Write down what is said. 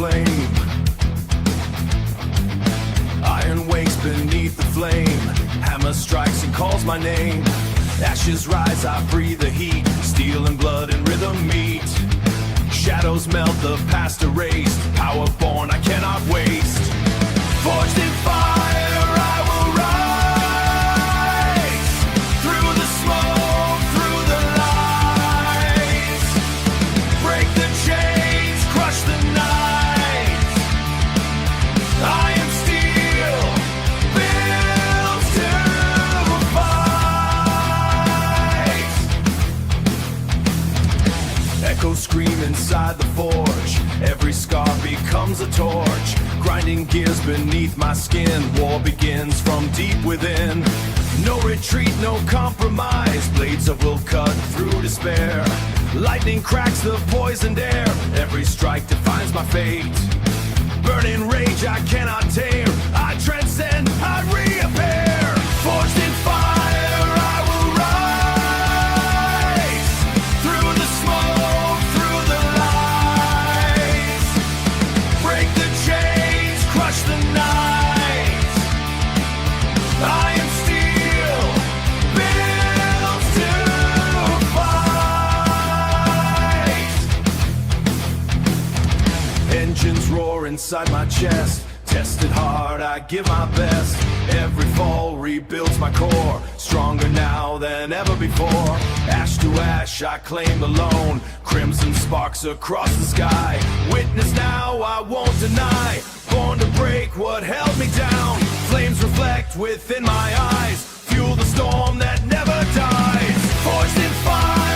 flame. Iron wakes beneath the flame. Hammer strikes and calls my name. Ashes rise, I breathe the heat. Steel and blood and rhythm meet. Shadows melt, the past erased. Power born, I cannot waste. Forged in fire, I will rise. Through the smoke, through the lies. Break the chains, crush the night. I am steel, built to fight. Echoes scream inside the forge. Every scar becomes a torch. Grinding gears beneath my skin. War begins from deep within. No retreat, no compromise. Blades of will cut through despair. Lightning cracks the poisoned air. Every strike defines my fate. Burning rage I cannot tame. I transcend, I reappear. Forged in fire, I will rise. Through the smoke, through the lies. Break the chains, crush the night. I am steel, built to fight. Engines roar inside my chest. Tested hard, I give my best. Every fall rebuilds my core. Stronger now than ever before. Ash to ash, I claim alone. Crimson sparks across the sky. Witness now, I won't deny. Born to break what held me down. Flames reflect within my eyes. Fuel the storm that never dies. Forged in fire.